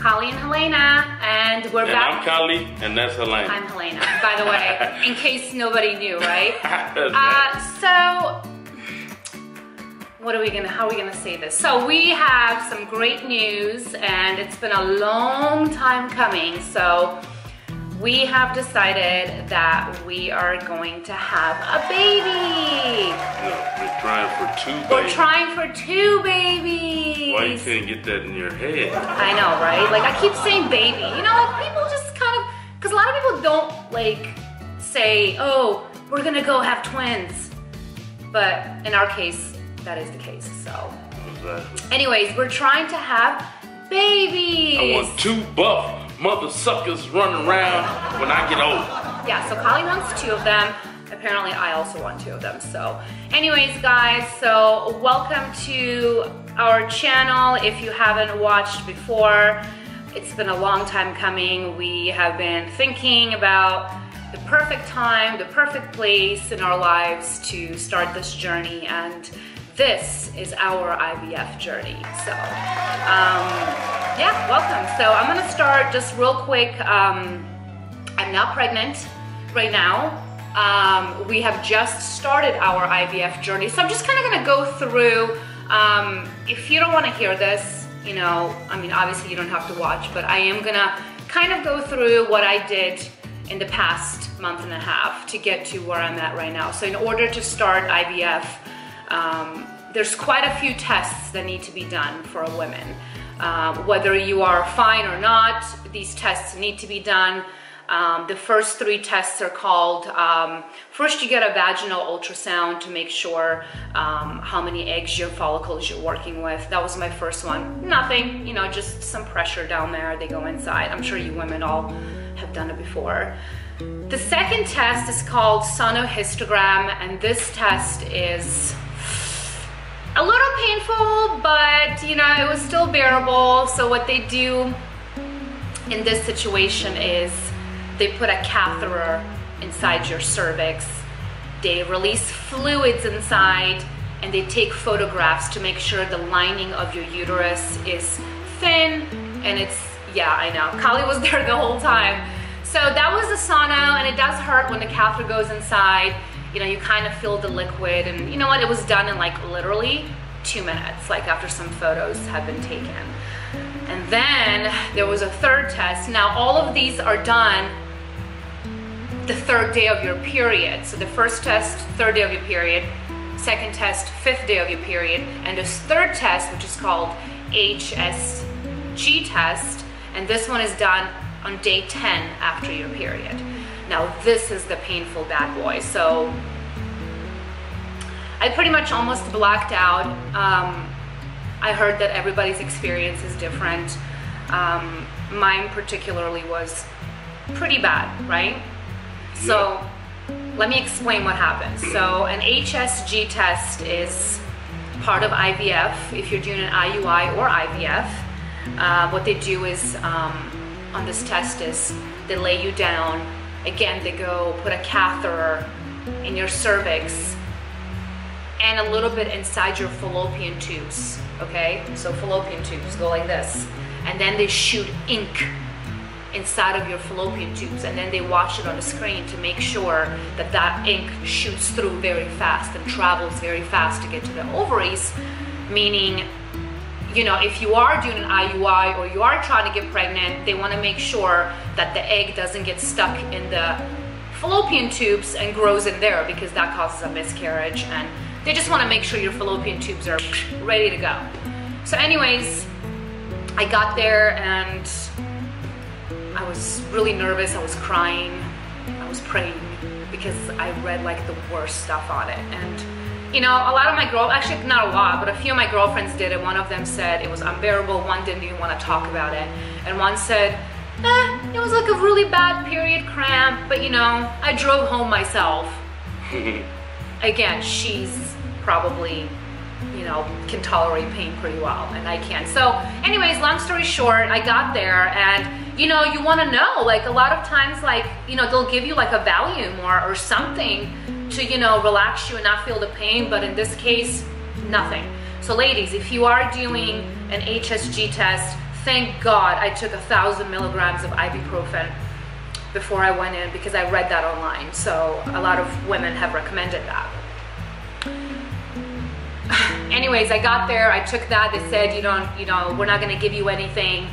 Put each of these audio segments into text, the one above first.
Kali and Helena, and we're back. I'm Kali, and that's Helena. I'm Helena, by the way, in case nobody knew, right? So, how are we gonna say this? So we have some great news, and it's been a long time coming. So we have decided that we are going to have a baby. No, we're trying for two babies. We're trying for 2 babies. Why you can't get that in your head? I know, right? Like, I keep saying baby. You know, like, people just kind of, because a lot of people don't, like, say, oh, we're gonna go have twins. But in our case, that is the case, so. Exactly. Anyways, we're trying to have babies. I want 2 buff mother suckers running around when I get old. Yeah, so Kali wants 2 of them. Apparently, I also want 2 of them. So anyways, guys, so welcome to our channel. If you haven't watched before, it's been a long time coming. We have been thinking about the perfect time, the perfect place in our lives to start this journey, and this is our IVF journey. So, yeah, welcome. So I'm gonna start just real quick. I'm not pregnant right now. We have just started our IVF journey. So I'm just kind of gonna go through, if you don't wanna hear this, you know, I mean, obviously you don't have to watch, but I am gonna kind of go through what I did in the past month and a half to get to where I'm at right now. So in order to start IVF, there's quite a few tests that need to be done for a woman. Whether you are fine or not, these tests need to be done. The first 3 tests are called, first you get a vaginal ultrasound to make sure how many eggs your follicles you're working with. That was my first one. Nothing, you know, just some pressure down there. They go inside. I'm sure you women all have done it before. The second test is called sonohystogram, and this test is a little painful, but you know, it was still bearable. So what they do in this situation is they put a catheter inside your cervix, they release fluids inside, and they take photographs to make sure the lining of your uterus is thin, and it's, yeah, I know, Kali was there the whole time. So that was the sono, and it does hurt when the catheter goes inside. You know, you kind of feel the liquid, and you know what, it was done in like literally 2 minutes, like after some photos had been taken. And then there was a third test. Now all of these are done the 3rd day of your period. So the first test, 3rd day of your period, second test, 5th day of your period, and this third test, which is called HSG test, and this one is done on day 10 after your period. Now this is the painful bad boy. So I pretty much almost blacked out. I heard that everybody's experience is different. Mine particularly was pretty bad, right? Yeah. So let me explain what happens. So an HSG test is part of IVF. If you're doing an IUI or IVF, what they do is, on this test is they lay you down. Again, they go put a catheter in your cervix and a little bit inside your fallopian tubes, okay? So fallopian tubes go like this. And then they shoot ink inside of your fallopian tubes, and then they watch it on the screen to make sure that that ink shoots through very fast and travels very fast to get to the ovaries, meaning, you know, if you are doing an IUI or you are trying to get pregnant, they want to make sure that the egg doesn't get stuck in the fallopian tubes and grows in there, because that causes a miscarriage, and they just want to make sure your fallopian tubes are ready to go. So anyways, I got there and I was really nervous. I was crying. I was praying because I read like the worst stuff on it. And you know, a lot of my actually not a lot, but a few of my girlfriends did it. One of them said it was unbearable. One didn't even want to talk about it. And one said, it was like a really bad period cramp, but you know, I drove home myself. Again, she's probably, you know, can tolerate pain pretty well, and I can't. So anyways, long story short, I got there, and you know, you want to know, like a lot of times, like, you know, they'll give you like a Valium or something to, you know, relax you and not feel the pain, but in this case, nothing. So ladies, if you are doing an HSG test, Thank God I took 1,000 milligrams of ibuprofen before I went in, because I read that online. So a lot of women have recommended that. Anyways, I got there, I took that. They said, we're not gonna give you anything.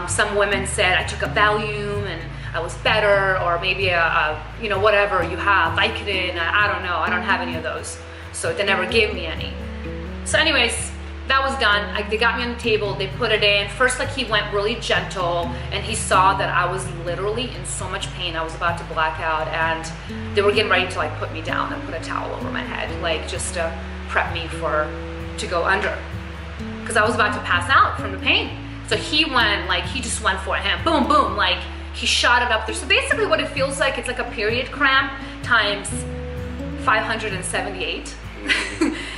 Some women said I took a Valium and I was better, or maybe whatever you have, Vicodin, I don't know. I don't have any of those. So they never gave me any. So anyways, that was done. They got me on the table, they put it in. First, like, he went really gentle, and he saw that I was literally in so much pain. I was about to black out, and they were getting ready to like put me down and put a towel over my head, like just to prep me to go under, because I was about to pass out from the pain. So he went, like, he just went for it, boom, boom, like he shot it up there. So basically what it feels like, it's like a period cramp times 578.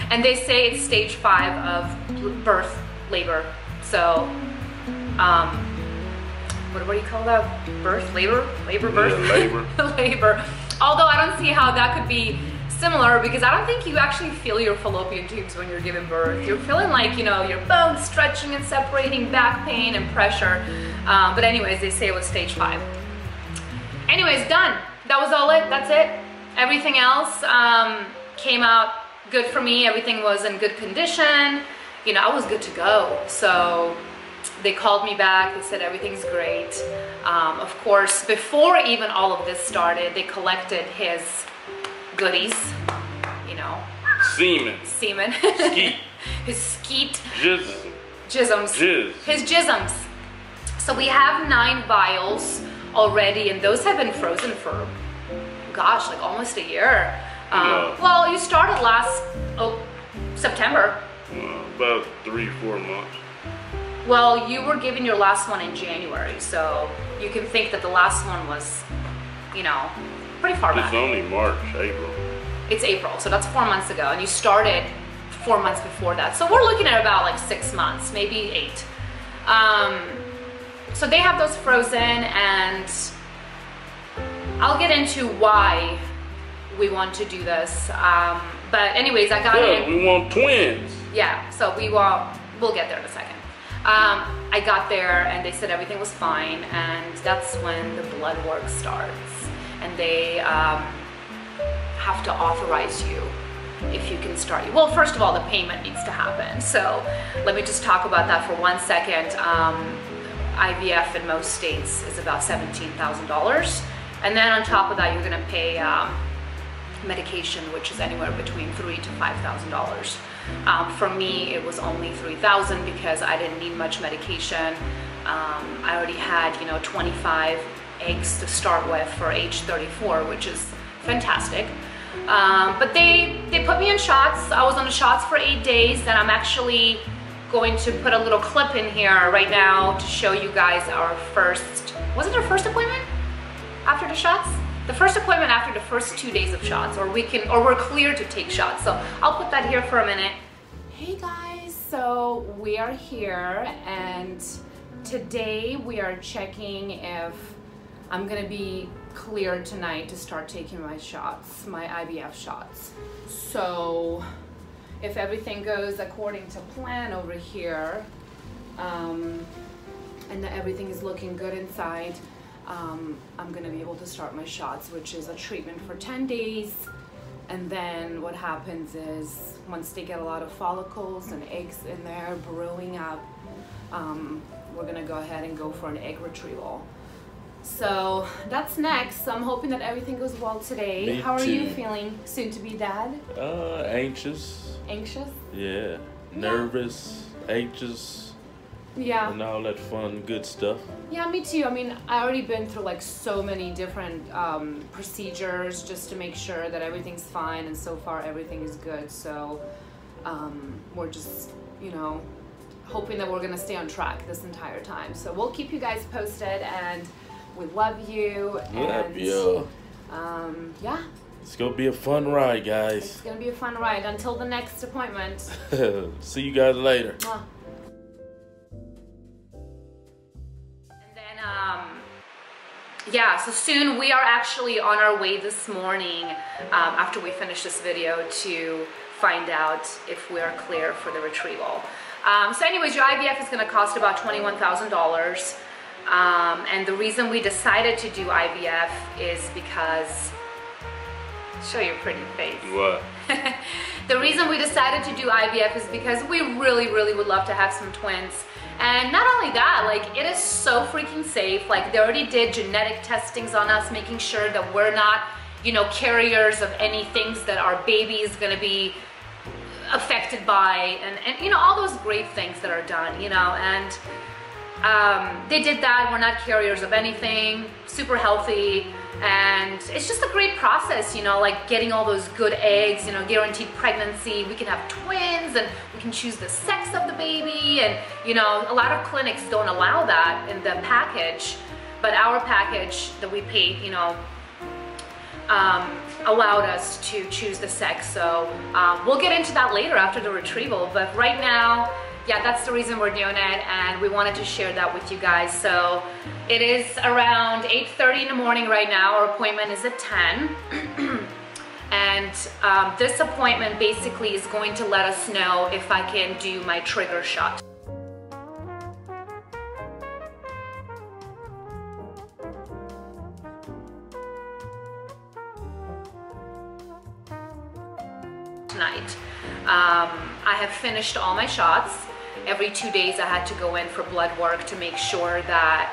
And they say it's stage 5 of birth, labor. So, what do you call that? Birth, labor, birth? Yeah, labor. Labor. Although I don't see how that could be similar, because I don't think you actually feel your fallopian tubes when you're giving birth. You're feeling like, your bones stretching and separating, back pain and pressure. But anyways, they say it was stage 5. Anyways, done. That was all it. That's it. Everything else came out good for me. Everything was in good condition. I was good to go. So they called me back. They said everything's great. Of course, before even all of this started, they collected his goodies, Semen. Skeet. His skeet. Jisms. His jisms. So we have 9 vials already, and those have been frozen for, gosh, like almost a year. Well, you started last September. About 3-4 months. Well, you were given your last one in January, so you can think that the last one was, pretty far back. It's only March, April. It's April, so that's 4 months ago, and you started 4 months before that. So we're looking at about like 6 months, maybe 8. So they have those frozen, and I'll get into why we want to do this. But anyways, I got it. We want twins. Yeah, so we'll get there in a second. I got there and they said everything was fine, and that's when the blood work starts. And they have to authorize you if you can start. Well, first of all, the payment needs to happen. So let me just talk about that for 1 second. IVF in most states is about $17,000. And then on top of that, you're gonna pay medication, which is anywhere between $3,000 to $5,000. For me, it was only $3,000 because I didn't need much medication. I already had, 25 eggs to start with for age 34, which is fantastic. But they put me in shots. I was on the shots for 8 days, and I'm actually going to put a little clip in here right now to show you guys our first, was it our first appointment after the shots? The first appointment after the first 2 days of shots, or we're clear to take shots. So I'll put that here for a minute. Hey guys, so we are here, and today we are checking if I'm gonna be cleared tonight to start taking my shots, my IVF shots. So if everything goes according to plan over here, and everything is looking good inside, I'm gonna be able to start my shots, which is a treatment for 10 days. And then what happens is, once they get a lot of follicles and eggs in there brewing up, we're gonna go ahead and go for an egg retrieval. So that's next. I'm hoping that everything goes well today. Me How are too. you feeling, soon to be dad? Anxious. Anxious? Yeah. Nervous, anxious, Yeah. and all that fun, good stuff. Yeah, me too. I mean, I already been through like so many different procedures just to make sure that everything's fine, and so far everything is good. So we're just, hoping that we're gonna stay on track this entire time. So we'll keep you guys posted, and we love you. Love you. Yeah. It's gonna be a fun ride, guys. It's gonna be a fun ride until the next appointment. See you guys later. Mwah. And then, yeah, so soon we are actually on our way this morning, after we finish this video, to find out if we are clear for the retrieval. So anyways, your IVF is going to cost about $21,000. And the reason we decided to do IVF is because, show your pretty face. What? The reason we decided to do IVF is because we really would love to have some twins. And not only that, like, it is so freaking safe. Like, they already did genetic testings on us, making sure that we're not, you know, carriers of any things that our baby is gonna be affected by, and you know, all those great things that are done, you know, and they did that. We're not carriers of anything, super healthy, and it's just a great process, you know, like getting all those good eggs, you know, guaranteed pregnancy. We can have twins and we can choose the sex of the baby, and you know, a lot of clinics don't allow that in the package, but our package that we paid, you know, allowed us to choose the sex. So we'll get into that later after the retrieval, but right now, yeah, that's the reason we're doing it, and we wanted to share that with you guys. So it is around 8:30 in the morning right now. Our appointment is at 10. And this appointment basically is going to let us know if I can do my trigger shot. Tonight. I have finished all my shots. Every 2 days I had to go in for blood work to make sure that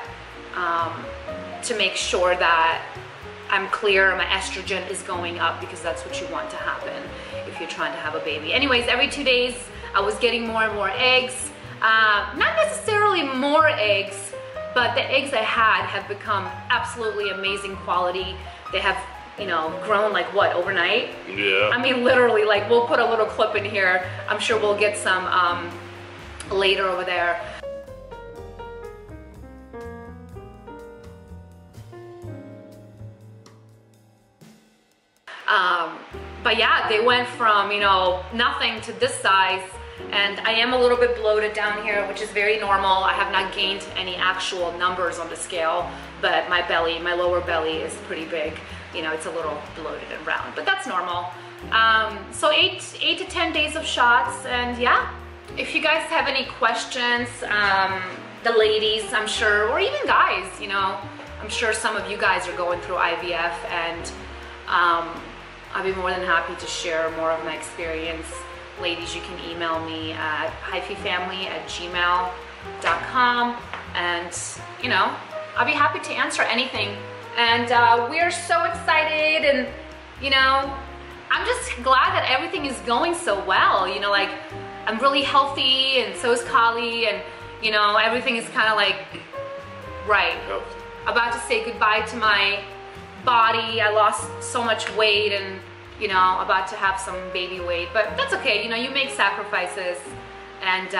I'm clear, my estrogen is going up, because that's what you want to happen if you're trying to have a baby. Anyways, every 2 days I was getting more and more eggs. Not necessarily more eggs, but the eggs I had have become absolutely amazing quality. They have, you know, grown like what, overnight? Yeah. I mean, literally, like, we'll put a little clip in here. I'm sure we'll get some later over there. But yeah, they went from, you know, nothing to this size, and I am a little bit bloated down here, which is very normal. I have not gained any actual numbers on the scale, but my belly, my lower belly is pretty big. You know, it's a little bloated and round, but that's normal. So 8 to 10 days of shots, and yeah. If you guys have any questions, the ladies, I'm sure, or even guys, you know, I'm sure some of you guys are going through IVF, and I'd be more than happy to share more of my experience. Ladies, you can email me at hyphefamily@gmail.com, and you know, I'll be happy to answer anything. And we're so excited, and you know, I'm just glad that everything is going so well. You know, like, I'm really healthy, and so is Kali, and you know, everything is kind of like right. About to say goodbye to my body. I lost so much weight, and you know, about to have some baby weight, but that's okay. You know, you make sacrifices, and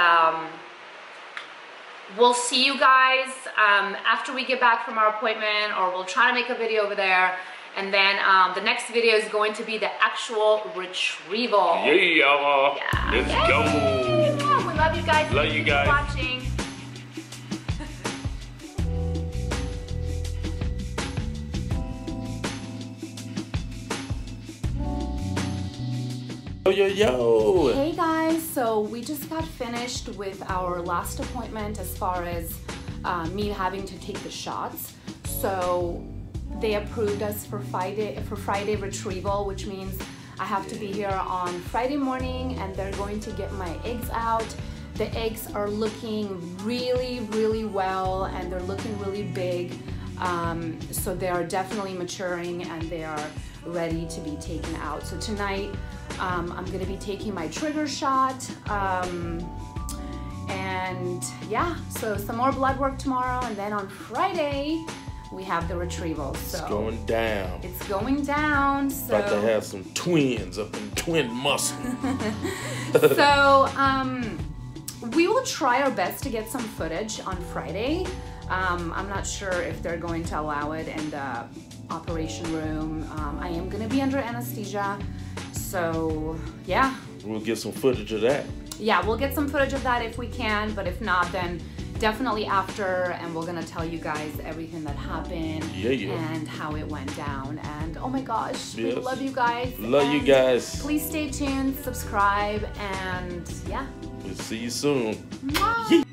we'll see you guys after we get back from our appointment, or we'll try to make a video over there. And then the next video is going to be the actual retrieval. Yeah. Let's go. Yeah, we love you guys. Love you guys. Watching. Yo. Hey guys, so we just got finished with our last appointment as far as me having to take the shots. So they approved us for Friday retrieval, which means I have to be here on Friday morning, and they're going to get my eggs out. The eggs are looking really well, and they're looking really big. So they are definitely maturing, and they are ready to be taken out. So tonight I'm going to be taking my trigger shot, and yeah, so some more blood work tomorrow, and then on Friday we have the retrieval. So it's going down. It's going down. So about to have some twins up in twin muscle. So we will try our best to get some footage on Friday. I'm not sure if they're going to allow it in the operation room. I am going to be under anesthesia, so yeah. We'll get some footage of that. Yeah, we'll get some footage of that if we can, but if not, then definitely after, and we're gonna tell you guys everything that happened and how it went down. And oh my gosh, we love you guys. Love you guys. Please stay tuned, subscribe, and yeah. We'll see you soon. Mwah.